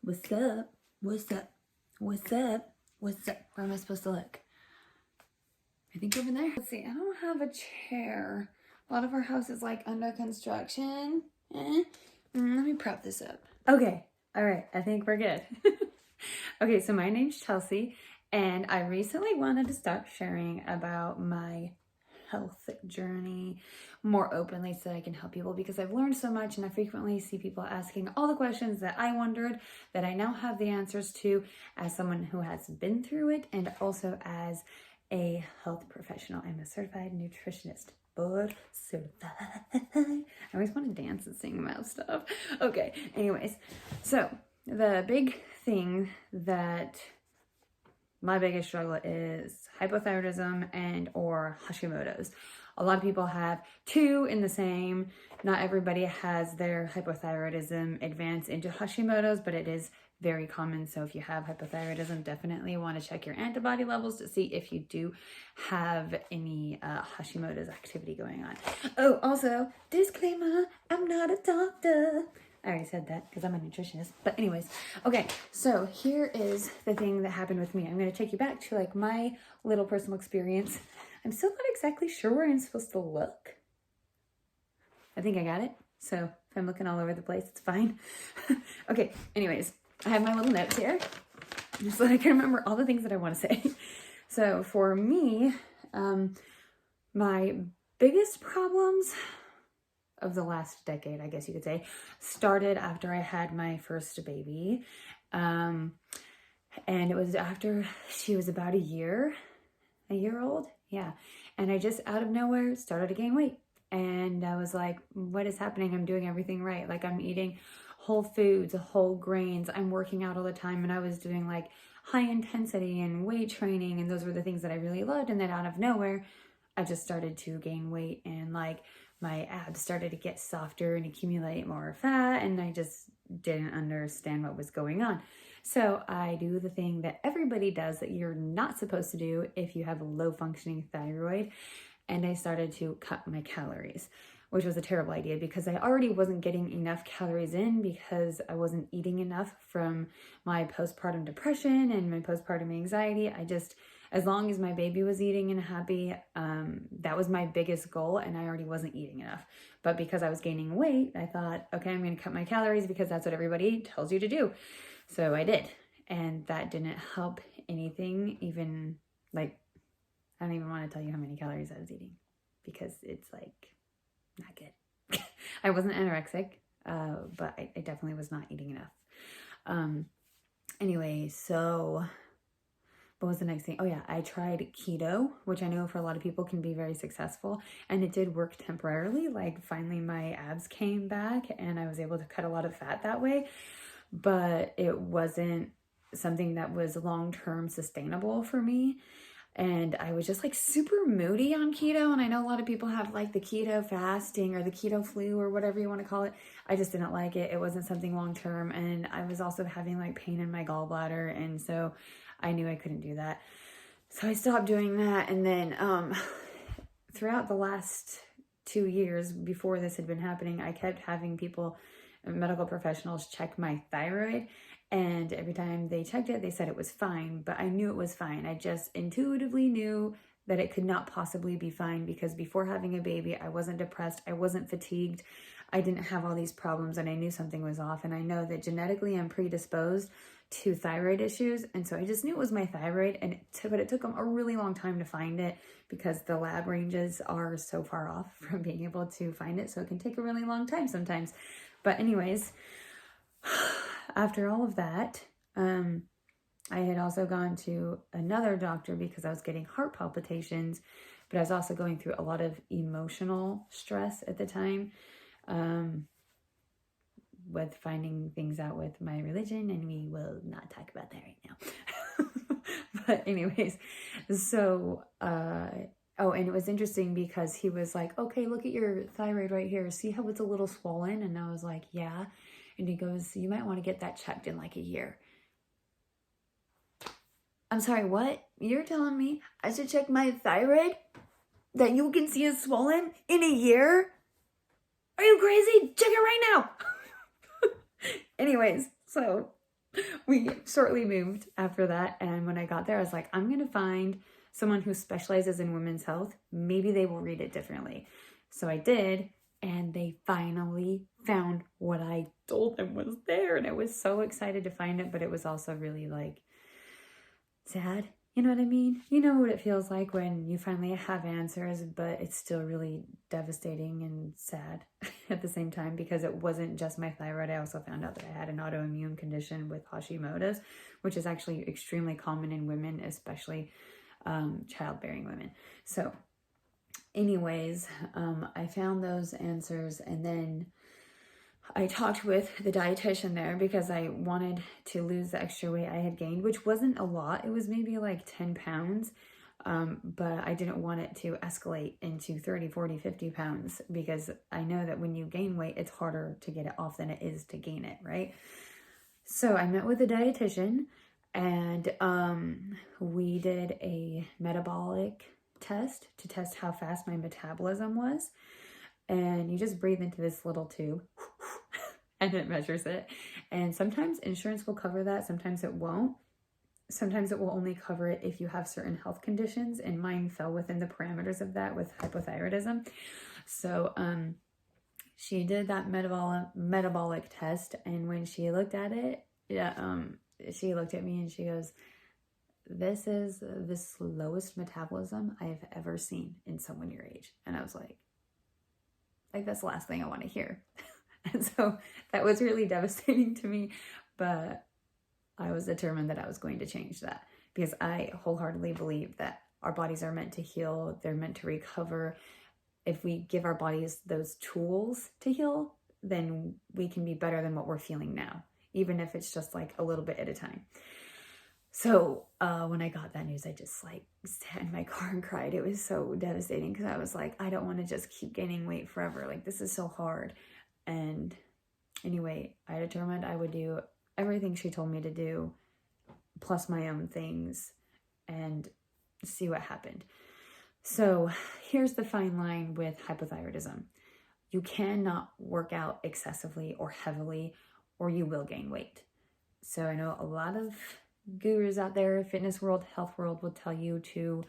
What's up? What's up? What's up? What's up? Where am I supposed to look? I think over there. Let's see. I don't have a chair. A lot of our house is like under construction. Let me prop this up. Okay. All right. I think we're good. Okay. So my name's Chelsea, and I recently wanted to start sharing about my health journey more openly so that I can help people, because I've learned so much and I frequently see people asking all the questions that I wondered, that I now have the answers to as someone who has been through it and also as a health professional. I'm a certified nutritionist. Board certified. I always want to dance and sing about stuff. Okay, anyways, so the big thing that my biggest struggle is hypothyroidism and or Hashimoto's. A lot of people have two in the same. Not everybody has their hypothyroidism advance into Hashimoto's, but it is very common. So if you have hypothyroidism, definitely want to check your antibody levels to see if you do have any Hashimoto's activity going on. Oh, also, disclaimer, I'm not a doctor. I already said that because I'm a nutritionist. But anyways, okay, so here is the thing that happened with me. I'm going to take you back to like my little personal experience. I'm still not exactly sure where I'm supposed to look. I think I got it. So if I'm looking all over the place, it's fine. Okay, anyways, I have my little notes here just so that I can remember all the things that I want to say. So for me, my biggest problems of the last decade, I guess you could say, started after I had my first baby. And it was after she was about a year old. Yeah. And I just out of nowhere started to gain weight. And I was like, what is happening? I'm doing everything right. Like I'm eating whole foods, whole grains. I'm working out all the time. And I was doing like high intensity and weight training. And those were the things that I really loved. And then out of nowhere, I just started to gain weight, and like my abs started to get softer and accumulate more fat, and I just didn't understand what was going on. So I do the thing that everybody does that you're not supposed to do if you have a low functioning thyroid, and I started to cut my calories, which was a terrible idea because I already wasn't getting enough calories in because I wasn't eating enough from my postpartum depression and my postpartum anxiety. As long as my baby was eating and happy, that was my biggest goal, and I already wasn't eating enough. But because I was gaining weight, I thought, okay, I'm going to cut my calories because that's what everybody tells you to do. So I did, and that didn't help anything. Even like, I don't even want to tell you how many calories I was eating because it's like not good. I wasn't anorexic, but I definitely was not eating enough. Anyway, so what was the next thing? Oh yeah, I tried keto, which I know for a lot of people can be very successful, and it did work temporarily. Like finally my abs came back and I was able to cut a lot of fat that way, but it wasn't something that was long-term sustainable for me. And I was just like super moody on keto. And I know a lot of people have like the keto fasting or the keto flu or whatever you want to call it. I just didn't like it. It wasn't something long-term. And I was also having like pain in my gallbladder. And so I knew I couldn't do that. So I stopped doing that. And then throughout the last 2 years before this had been happening, I kept having people, medical professionals, check my thyroid. And every time they checked it, they said it was fine, but I knew it was fine. I just intuitively knew that it could not possibly be fine because before having a baby, I wasn't depressed, I wasn't fatigued, I didn't have all these problems, and I knew something was off. And I know that genetically I'm predisposed to thyroid issues, and so I just knew it was my thyroid. But it took them a really long time to find it because the lab ranges are so far off from being able to find it, so it can take a really long time sometimes. But anyways, after all of that, I had also gone to another doctor because I was getting heart palpitations, but I was also going through a lot of emotional stress at the time, with finding things out with my religion, and we will not talk about that right now. But anyways, so, oh, and it was interesting because he was like, okay, look at your thyroid right here. See how it's a little swollen? And I was like, yeah. And he goes, you might want to get that checked in like a year. I'm sorry, what? You're telling me I should check my thyroid that you can see is swollen in a year? Are you crazy? Check it right now. Anyways, so we shortly moved after that. And when I got there, I was like, I'm going to find someone who specializes in women's health. Maybe they will read it differently. So I did. And they finally found what I told them was there. And I was so excited to find it. But it was also really like sad. You know what I mean? You know what it feels like when you finally have answers, but it's still really devastating and sad at the same time, because it wasn't just my thyroid. I also found out that I had an autoimmune condition with Hashimoto's, which is actually extremely common in women, especially childbearing women. So anyways, I found those answers, and then I talked with the dietitian there because I wanted to lose the extra weight I had gained, which wasn't a lot. It was maybe like 10 pounds, but I didn't want it to escalate into 30, 40, 50 pounds, because I know that when you gain weight, it's harder to get it off than it is to gain it, right? So I met with the dietitian, and we did a metabolic test to test how fast my metabolism was. And you just breathe into this little tube and it measures it. And sometimes insurance will cover that. Sometimes it won't. Sometimes it will only cover it if you have certain health conditions. And mine fell within the parameters of that with hypothyroidism. So she did that metabolic test. And when she looked at it, she looked at me and she goes, "This is the slowest metabolism I've ever seen in someone your age." And I was like, that's the last thing I want to hear. And so that was really devastating to me, but I was determined that I was going to change that, because I wholeheartedly believe that our bodies are meant to heal. They're meant to recover. If we give our bodies those tools to heal, then we can be better than what we're feeling now, even if it's just like a little bit at a time. So when I got that news, I just like sat in my car and cried. It was so devastating, because I was like, I don't want to just keep gaining weight forever. Like, this is so hard. And anyway, I determined I would do everything she told me to do, plus my own things, and see what happened. So here's the fine line with hypothyroidism. You cannot work out excessively or heavily, or you will gain weight. So I know a lot of gurus out there, fitness world, health world, will tell you to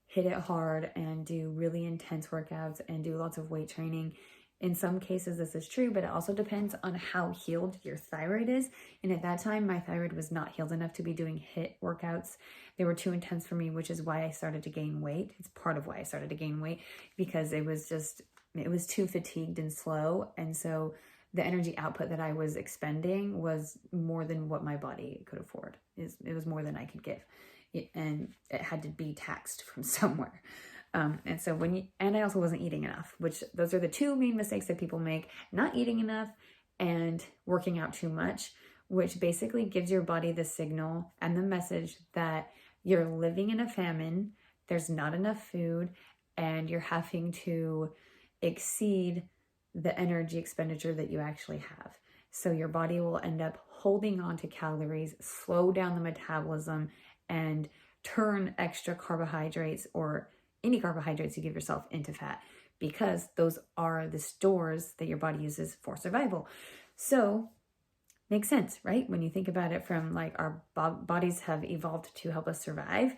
hit it hard and do really intense workouts and do lots of weight training. In some cases, this is true, but it also depends on how healed your thyroid is. And at that time, my thyroid was not healed enough to be doing HIIT workouts. They were too intense for me, which is why I started to gain weight. It's part of why I started to gain weight, because it was too fatigued and slow. And so the energy output that I was expending was more than what my body could afford. It was more than I could give. And it had to be taxed from somewhere. And so and I also wasn't eating enough, which those are the two main mistakes that people make: not eating enough and working out too much, which basically gives your body the signal and the message that you're living in a famine, there's not enough food, and you're having to exceed the energy expenditure that you actually have. So your body will end up holding on to calories, slow down the metabolism, and turn extra carbohydrates or any carbohydrates you give yourself into fat, because those are the stores that your body uses for survival. So makes sense, right? When you think about it from like our bodies have evolved to help us survive.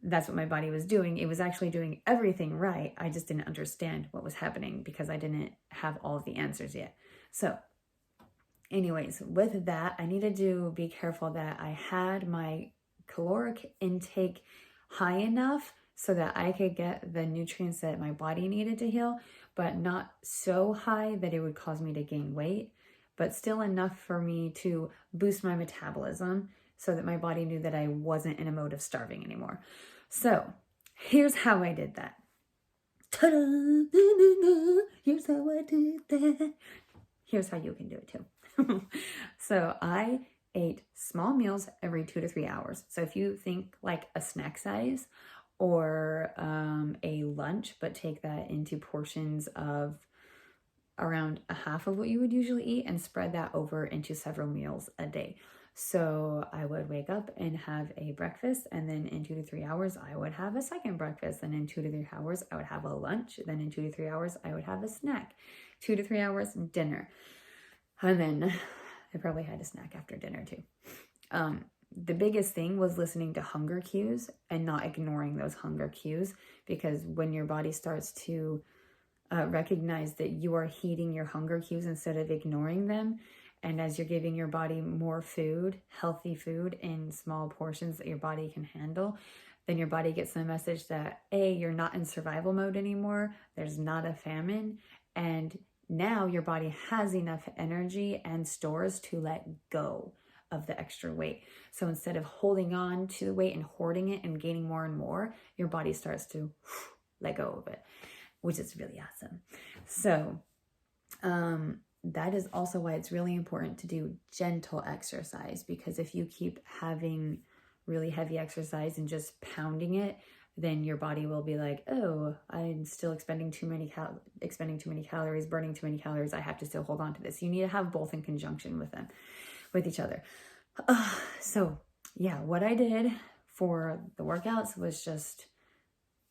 That's what my body was doing. It was actually doing everything right. I just didn't understand what was happening because I didn't have all of the answers yet. So anyways, with that, I needed to be careful that I had my caloric intake high enough so that I could get the nutrients that my body needed to heal, but not so high that it would cause me to gain weight, but still enough for me to boost my metabolism so that my body knew that I wasn't in a mode of starving anymore. So here's how I did that. Ta-da! Here's how I did that. Here's how you can do it too. So I ate small meals every 2 to 3 hours. So if you think like a snack size or a lunch, but take that into portions of around a half of what you would usually eat and spread that over into several meals a day. So I would wake up and have a breakfast, and then in 2 to 3 hours, I would have a second breakfast. And in 2 to 3 hours, I would have a lunch. Then in 2 to 3 hours, I would have a snack. 2 to 3 hours, dinner. And then I probably had a snack after dinner too. The biggest thing was listening to hunger cues and not ignoring those hunger cues, because when your body starts to recognize that you are heeding your hunger cues instead of ignoring them, and as you're giving your body more food, healthy food in small portions that your body can handle, then your body gets the message that A, you're not in survival mode anymore, there's not a famine, and now your body has enough energy and stores to let go of the extra weight. So instead of holding on to the weight and hoarding it and gaining more and more, your body starts to let go of it, which is really awesome. So that is also why it's really important to do gentle exercise, because if you keep having really heavy exercise and just pounding it, then your body will be like, oh, I'm still expending too many calories, burning too many calories. I have to still hold on to this. You need to have both in conjunction with each other. So yeah, what I did for the workouts was just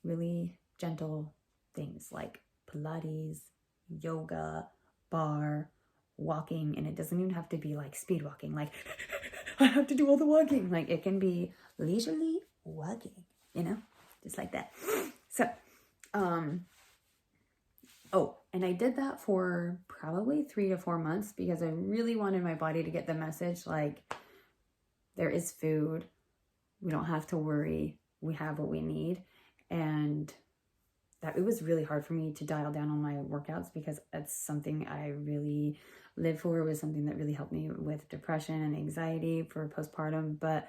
really gentle things like Pilates, yoga, bar, walking, and it doesn't even have to be like speed walking, like I have to do all the walking. Like it can be leisurely walking, just like that. So, and I did that for probably 3 to 4 months because I really wanted my body to get the message, like, there is food. We don't have to worry. We have what we need. And that it was really hard for me to dial down on my workouts because it's something I really live for. It was something that really helped me with depression and anxiety for postpartum. But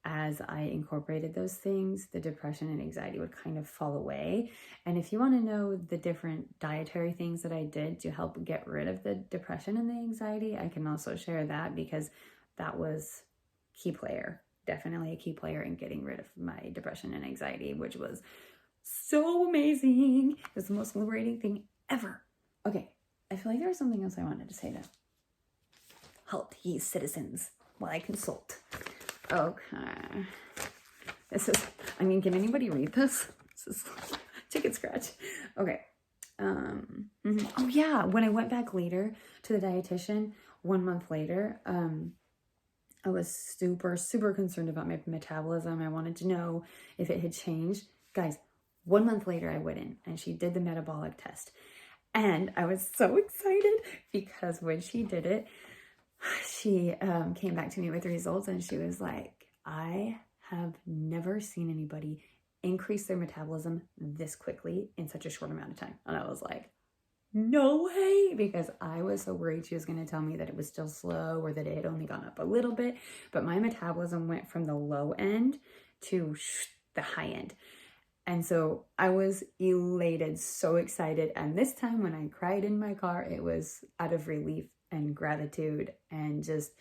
as I incorporated those things, the depression and anxiety would kind of fall away. And if you want to know the different dietary things that I did to help get rid of the depression and the anxiety, I can also share that, because that was key player, definitely a key player in getting rid of my depression and anxiety, which was so amazing. It was the most liberating thing ever. Okay, I feel like there was something else I wanted to say to help ye citizens while I consult. Okay. Can anybody read this? This is chicken scratch. Okay. Oh yeah, when I went back later to the dietitian 1 month later, I was super, super concerned about my metabolism. I wanted to know if it had changed. Guys, 1 month later, I went in and she did the metabolic test. And I was so excited because when she did it, she came back to me with the results and she was like, I have never seen anybody increase their metabolism this quickly in such a short amount of time. And I was like, no way, because I was so worried she was going to tell me that it was still slow or that it had only gone up a little bit. But my metabolism went from the low end to the high end. And so I was elated, so excited. And this time when I cried in my car, it was out of relief and gratitude, and just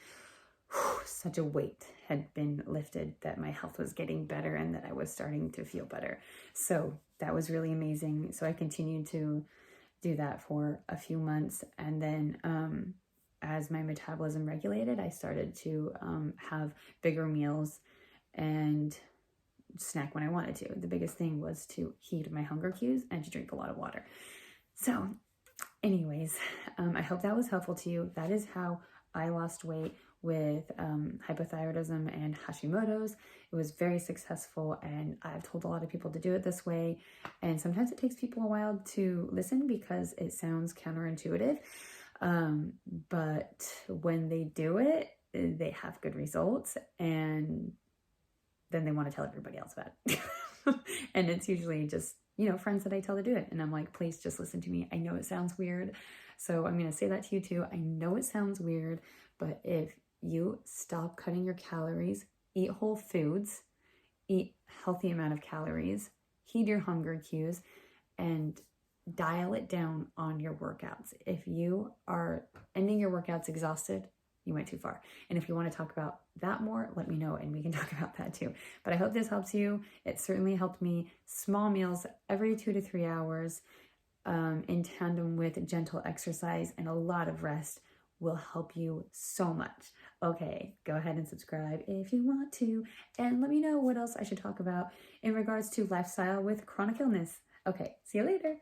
such a weight had been lifted that my health was getting better and that I was starting to feel better. So that was really amazing. So I continued to do that for a few months. And then as my metabolism regulated, I started to have bigger meals and snack when I wanted to. The biggest thing was to heed my hunger cues and to drink a lot of water. So anyways, I hope that was helpful to you. That is how I lost weight with hypothyroidism and Hashimoto's. It was very successful, and I've told a lot of people to do it this way. And sometimes it takes people a while to listen because it sounds counterintuitive. But when they do it, they have good results, and then they want to tell everybody else about it. And it's usually just, friends that I tell to do it. And I'm like, please just listen to me. I know it sounds weird. So I'm going to say that to you too. I know it sounds weird, but if you stop cutting your calories, eat whole foods, eat healthy amount of calories, heed your hunger cues, and dial it down on your workouts. If you are ending your workouts exhausted, you went too far. And if you want to talk about that more, let me know and we can talk about that too. But I hope this helps you. It certainly helped me. Small meals every 2 to 3 hours in tandem with gentle exercise and a lot of rest will help you so much. Okay, go ahead and subscribe if you want to. And let me know what else I should talk about in regards to lifestyle with chronic illness. Okay, see you later.